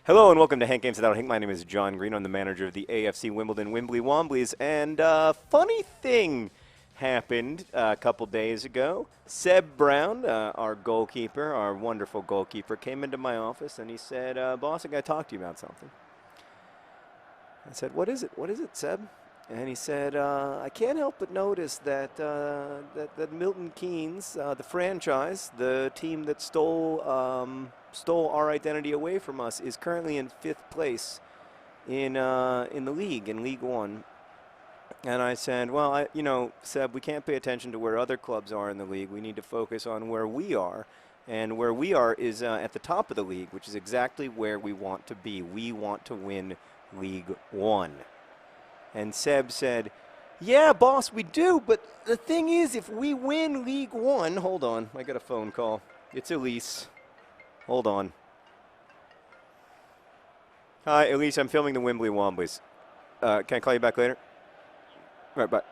Hello and welcome to Hank Games Without Hank. My name is John Green. I'm the manager of the AFC Wimbledon Wimbly Womblys. And funny thing happened a couple days ago. Seb Brown, our goalkeeper, our wonderful goalkeeper, came into my office and he said, boss, I got to talk to you about something. I said, what is it? What is it, Seb? And he said, I can't help but notice that that Milton Keynes, the franchise, the team that stole our identity away from us, is currently in 5th place in the league, in League One. And I said, well, Seb, we can't pay attention to where other clubs are in the league. We need to focus on where we are. And where we are is at the top of the league, which is exactly where we want to be. We want to win League One. And Seb said, yeah, boss, we do, but the thing is, if we win League One, hold on, I got a phone call. It's Elise. Hold on. Hi, Elise, I'm filming the Wimbly Womblys. Can I call you back later? All right, bye.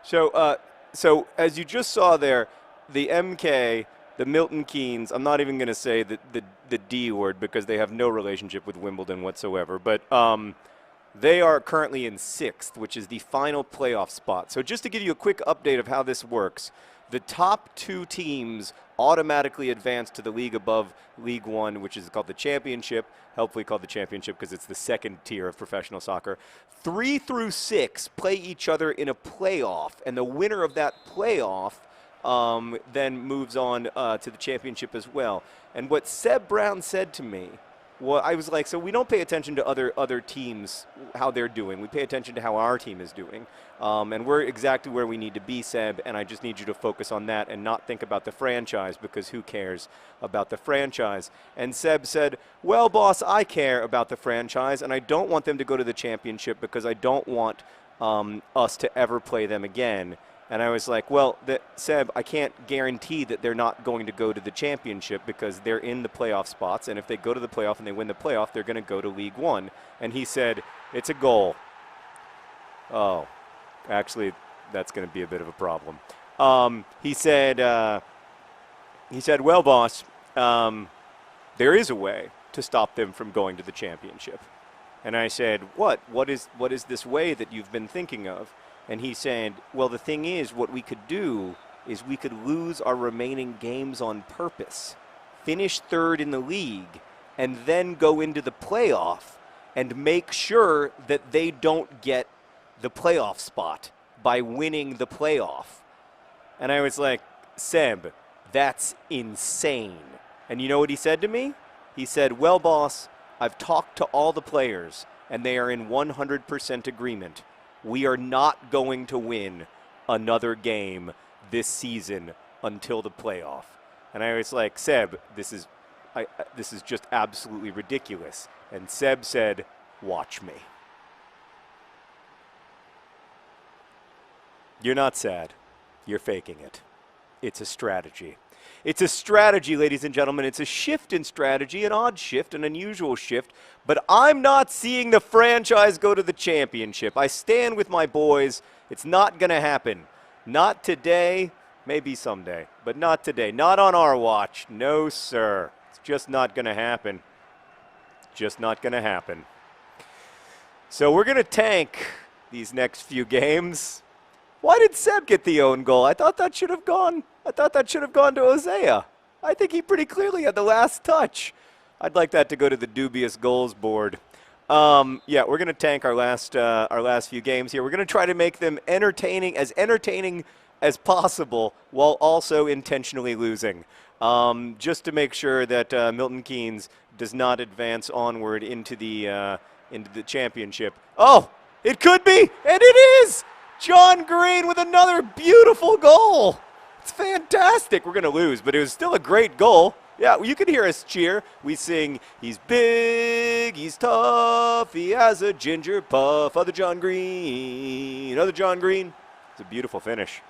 So as you just saw there, the MK, the Milton Keynes, I'm not even going to say the D word because they have no relationship with Wimbledon whatsoever, but they are currently in 6th, which is the final playoff spot. So just to give you a quick update of how this works, the top 2 teams automatically advance to the league above League One, which is called the Championship, helpfully called the Championship because it's the 2nd tier of professional soccer. 3 through 6 play each other in a playoff, and the winner of that playoff then moves on to the Championship as well. And what Seb Brown said to me, well, I was like, so we don't pay attention to other teams, how they're doing. We pay attention to how our team is doing. And we're exactly where we need to be, Seb, and I just need you to focus on that and not think about the franchise because who cares about the franchise? And Seb said, well, boss, I care about the franchise, and I don't want them to go to the Championship because I don't want us to ever play them again. And I was like, well, Seb, I can't guarantee that they're not going to go to the Championship because they're in the playoff spots. And if they go to the playoff and they win the playoff, they're going to go to League One. And he said, it's a goal. Oh, actually, that's going to be a bit of a problem. He said, well, boss, there is a way to stop them from going to the Championship. And I said, what is this way that you've been thinking of? And he said, well, the thing is, what we could do is we could lose our remaining games on purpose, finish 3rd in the league, and then go into the playoff and make sure that they don't get the playoff spot by winning the playoff. And I was like, Seb, that's insane. And you know what he said to me? He said, well, boss, I've talked to all the players, and they are in 100% agreement. We are not going to win another game this season until the playoff. And I was like, Seb, this is just absolutely ridiculous. And Seb said, watch me. You're not sad. You're faking it. It's a strategy. It's a strategy, ladies and gentlemen. It's a shift in strategy, an odd shift, an unusual shift. But I'm not seeing the franchise go to the Championship. I stand with my boys. It's not going to happen. Not today, maybe someday, but not today. Not on our watch. No, sir. It's just not going to happen. Just not going to happen. So we're going to tank these next few games. Why did Seb get the own goal? I thought that should have gone to Hosea. I think he pretty clearly had the last touch. I'd like that to go to the dubious goals board. Yeah, we're going to tank our last few games here. We're going to try to make them entertaining as possible while also intentionally losing, just to make sure that Milton Keynes does not advance onward into the Championship. Oh, it could be, and it is! John Green with another beautiful goal. It's fantastic. We're going to lose, but it was still a great goal. Yeah, you can hear us cheer. We sing, he's big, he's tough, he has a ginger puff. Other John Green, other John Green. It's a beautiful finish.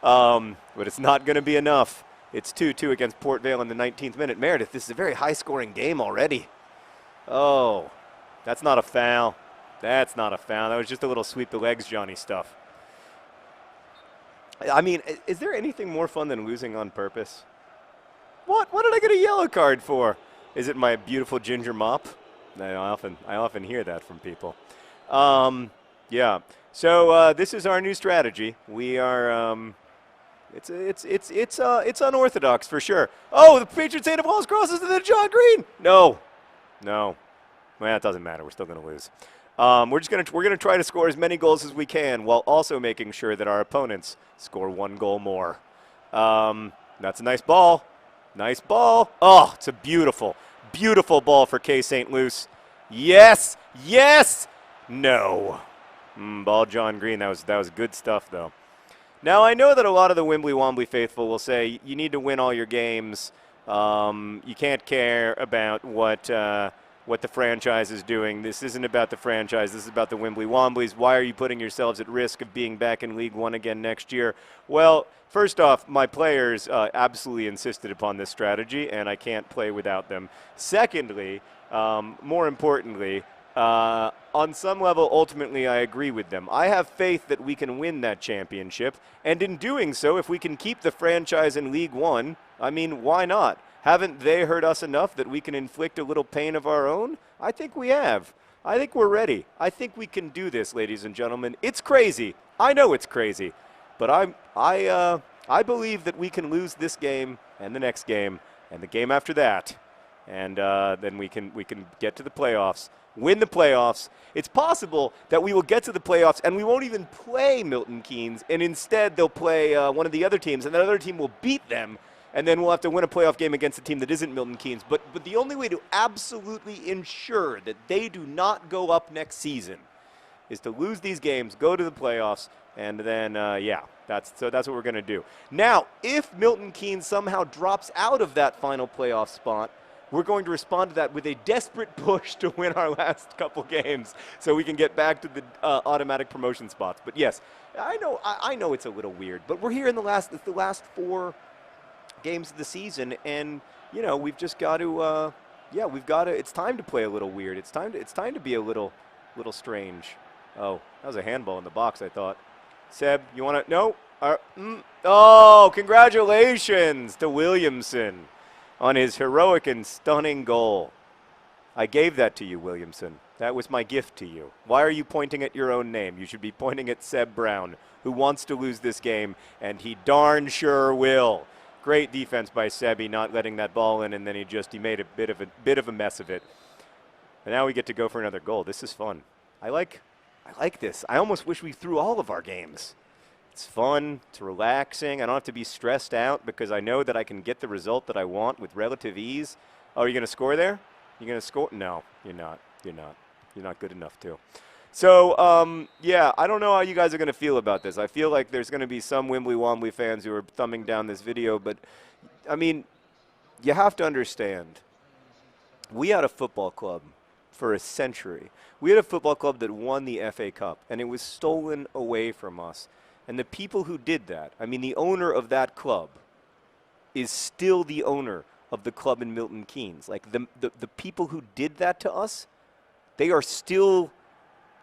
But it's not going to be enough. It's 2-2 against Port Vale in the 19th minute. Meredith, this is a very high-scoring game already. Oh, that's not a foul. That's not a foul. That was just a little sweep the legs Johnny stuff. I mean, is there anything more fun than losing on purpose? What? What did I get a yellow card for? Is it my beautiful ginger mop? I often hear that from people. Yeah. So this is our new strategy. We are. It's unorthodox for sure. Oh, the Patriots say the ball crosses to the John Green. No, no. Well, it doesn't matter. We're still going to lose. We're gonna try to score as many goals as we can, while also making sure that our opponents score 1 goal more. That's a nice ball. Nice ball. Oh, it's a beautiful, beautiful ball for K. St. Luce. Yes, yes. No. Ball John Green. That was good stuff though. Now I know that a lot of the Wombly faithful will say you need to win all your games. You can't care about what the franchise is doing. This isn't about the franchise. This is about the Womblys. Why are you putting yourselves at risk of being back in League One again next year? Well, first off, my players absolutely insisted upon this strategy, and I can't play without them. Secondly, more importantly, on some level, ultimately, I agree with them. I have faith that we can win that championship, and in doing so, if we can keep the franchise in League One, I mean, why not? Haven't they hurt us enough that we can inflict a little pain of our own? I think we have. I think we're ready. I think we can do this, ladies and gentlemen. It's crazy. I know it's crazy, but I believe that we can lose this game and the next game and the game after that, and then we can get to the playoffs. Win the playoffs. It's possible that we will get to the playoffs and we won't even play Milton Keynes, and instead they'll play one of the other teams, and that other team will beat them, and then we'll have to win a playoff game against a team that isn't Milton Keynes. But the only way to absolutely ensure that they do not go up next season is to lose these games, go to the playoffs, and then, that's what we're going to do. Now, if Milton Keynes somehow drops out of that final playoff spot, we're going to respond to that with a desperate push to win our last couple games so we can get back to the automatic promotion spots. But yes, I know it's a little weird, but we're here in the last 4 games of the season, and we've just got to it's time to play a little weird. It's time to be a little strange. Oh, that was a handball in the box, I thought. Seb, you want to? No. Oh, congratulations to Williamson on his heroic and stunning goal. I gave that to you, Williamson. That was my gift to you. Why are you pointing at your own name? You should be pointing at Seb Brown, who wants to lose this game, and he darn sure will. Great defense by Sebi, not letting that ball in, and then he made a bit of a mess of it. And now we get to go for another goal. This is fun. I like this. I almost wish we threw all of our games. It's fun, it's relaxing. I don't have to be stressed out because I know that I can get the result that I want with relative ease. Oh, are you going to score there? You're going to score? No, you're not. You're not. You're not good enough to. So, I don't know how you guys are going to feel about this. I feel like there's going to be some Wombly fans who are thumbing down this video, but, I mean, you have to understand, we had a football club for a century. We had a football club that won the FA Cup, and it was stolen away from us. And the people who did that, I mean, the owner of that club is still the owner of the club in Milton Keynes. Like, the people who did that to us, they are still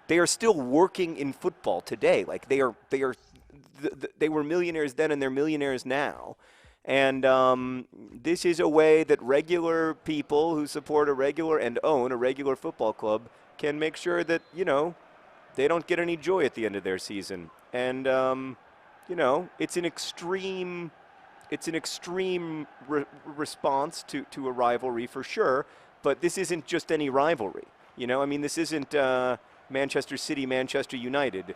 working in football today. Like, they were millionaires then and they're millionaires now. And this is a way that regular people who support a regular and own a regular football club can make sure that, they don't get any joy at the end of their season. And, it's an extreme response to a rivalry for sure, but this isn't just any rivalry. I mean, this isn't Manchester City, Manchester United.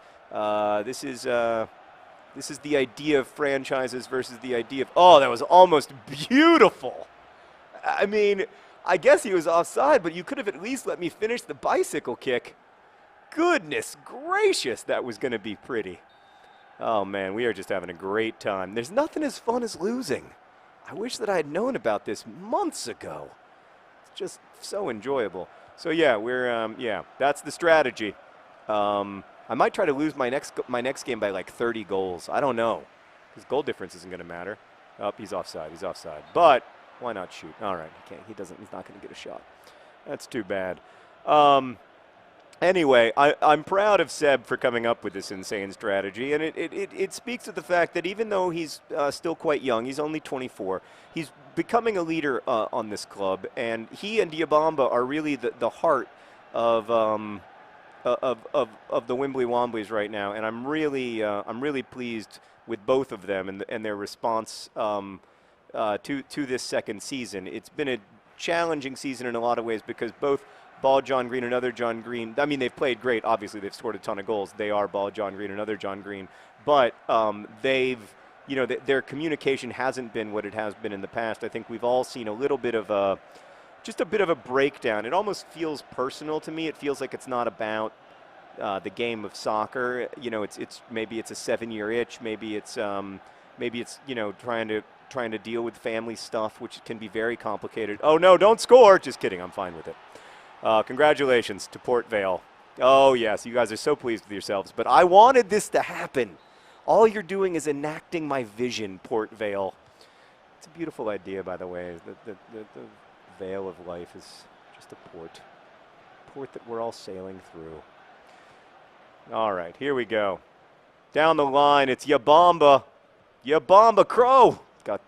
This is the idea of franchises versus the idea of, oh, that was almost beautiful. I mean, I guess he was offside, but you could have at least let me finish the bicycle kick. Goodness gracious, that was going to be pretty. Oh, man, we are just having a great time. There's nothing as fun as losing. I wish that I had known about this months ago. It's just so enjoyable. So, yeah, that's the strategy. I might try to lose my next game by like 30 goals. I don't know, because goal difference isn't going to matter. Oh, he's offside. He's offside. But why not shoot? All right, he can't. He's not going to get a shot. That's too bad. Anyway, I'm proud of Seb for coming up with this insane strategy, and it speaks to the fact that even though he's still quite young, he's only 24, he's becoming a leader on this club, and he and Diabamba are really the heart of, of the Wimbly Womblys right now, and I'm really pleased with both of them and their response to this second season. It's been a challenging season in a lot of ways because both Ball John Green and other John Green, I mean, they've played great. Obviously, they've scored a ton of goals. They are Ball John Green and other John Green. But they've, their communication hasn't been what it has been in the past. I think we've all seen a little bit of just a bit of a breakdown. It almost feels personal to me. It feels like it's not about the game of soccer. It's maybe it's a 7-year itch. Maybe it's trying to deal with family stuff, which can be very complicated. Oh no, don't score! Just kidding. I'm fine with it. Congratulations to Port Vale. Oh, yes, you guys are so pleased with yourselves. But I wanted this to happen. All you're doing is enacting my vision, Port Vale. It's a beautiful idea, by the way. The veil of life is just a port. Port that we're all sailing through. All right, here we go. Down the line, it's Yabamba. Yabamba Crow.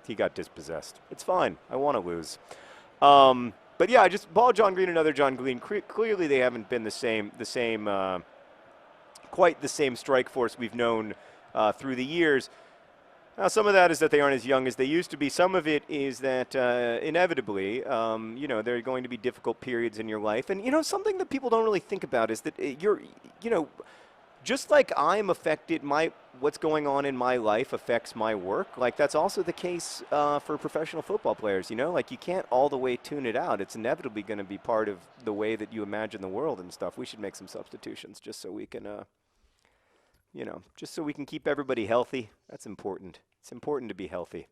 He got dispossessed. It's fine. I want to lose. But yeah, just Ball John Green and other John Green. Clearly, they haven't been quite the same strike force we've known through the years. Now, some of that is that they aren't as young as they used to be. Some of it is that inevitably, there are going to be difficult periods in your life. And something that people don't really think about is that just like I'm affected, what's going on in my life affects my work. Like that's also the case for professional football players. Like you can't all the way tune it out. It's inevitably going to be part of the way that you imagine the world and stuff. We should make some substitutions just so we can, just so we can keep everybody healthy. That's important. It's important to be healthy.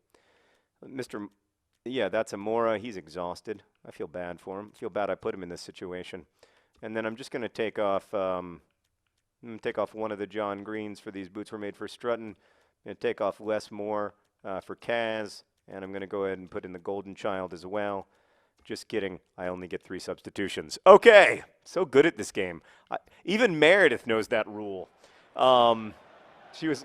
That's Amora. He's exhausted. I feel bad for him. I feel bad I put him in this situation. And then I'm just going to take off. Take off one of the John Greens for these boots were made for strutting. I'm going to take off Les Moore for Kaz, and I'm going to go ahead and put in the Golden Child as well. Just kidding. I only get 3 substitutions. Okay. So good at this game. Even Meredith knows that rule. She was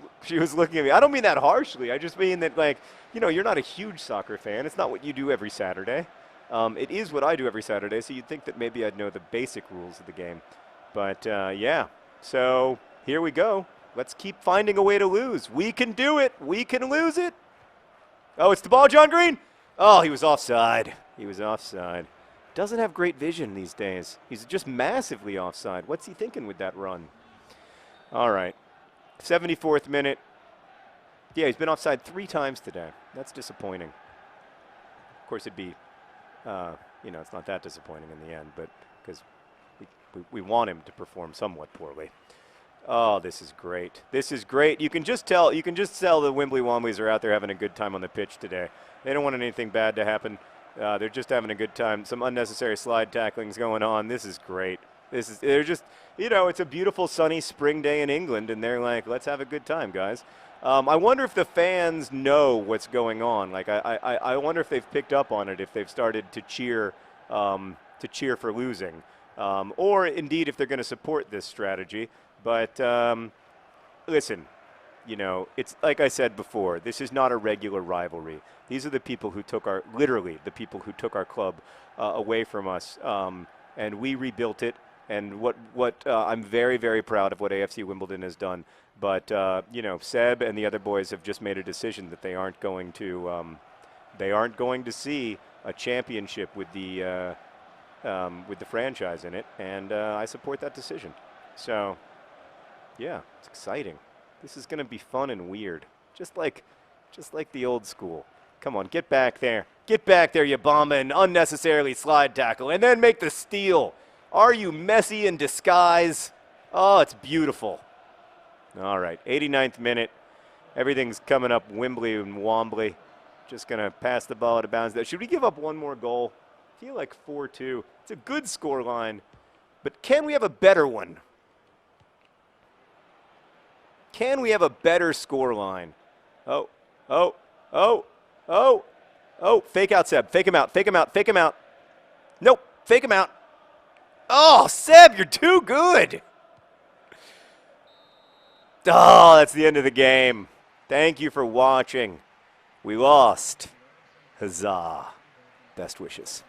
looking at me. I don't mean that harshly. I just mean that, you're not a huge soccer fan. It's not what you do every Saturday. It is what I do every Saturday, so you'd think that maybe I'd know the basic rules of the game. But, yeah. So here we go. Let's keep finding a way to lose. We can do it. We can lose it. Oh, it's the Ball John Green. Oh, he was offside. He was offside. Doesn't have great vision these days. He's just massively offside. What's he thinking with that run? All right. 74th minute. Yeah, he's been offside 3 times today. That's disappointing. Of course, it'd be, it's not that disappointing in the end, but because we want him to perform somewhat poorly. Oh, this is great. This is great. You can just tell the Wimbly Womblys are out there having a good time on the pitch today. They don't want anything bad to happen. They're just having a good time. Some unnecessary slide tacklings going on. This is great. They're just, it's a beautiful sunny spring day in England, and they're like, let's have a good time, guys. I wonder if the fans know what's going on. Like, I wonder if they've picked up on it, if they've started to cheer for losing. Or indeed if they're going to support this strategy. But listen, it's like I said before, this is not a regular rivalry. These are the people who took literally the people who took our club away from us, and we rebuilt it. And what I'm very, very proud of what AFC Wimbledon has done. But Seb and the other boys have just made a decision that they aren't going to see a championship with the franchise in it, and I support that decision. So, yeah, it's exciting. This is going to be fun and weird, just like the old school. Come on, get back there. Get back there, Yabamba, and unnecessarily slide tackle, and then make the steal. Are you Messi in disguise? Oh, it's beautiful. All right, 89th minute. Everything's coming up Wimbly and Wombly. Just going to pass the ball out of bounds there. Should we give up one more goal? I feel like 4-2. It's a good score line, but can we have a better one? Can we have a better score line? Oh. Fake out, Seb. Fake him out. Fake him out. Fake him out. Nope. Fake him out. Oh, Seb, you're too good. Oh, that's the end of the game. Thank you for watching. We lost. Huzzah. Best wishes.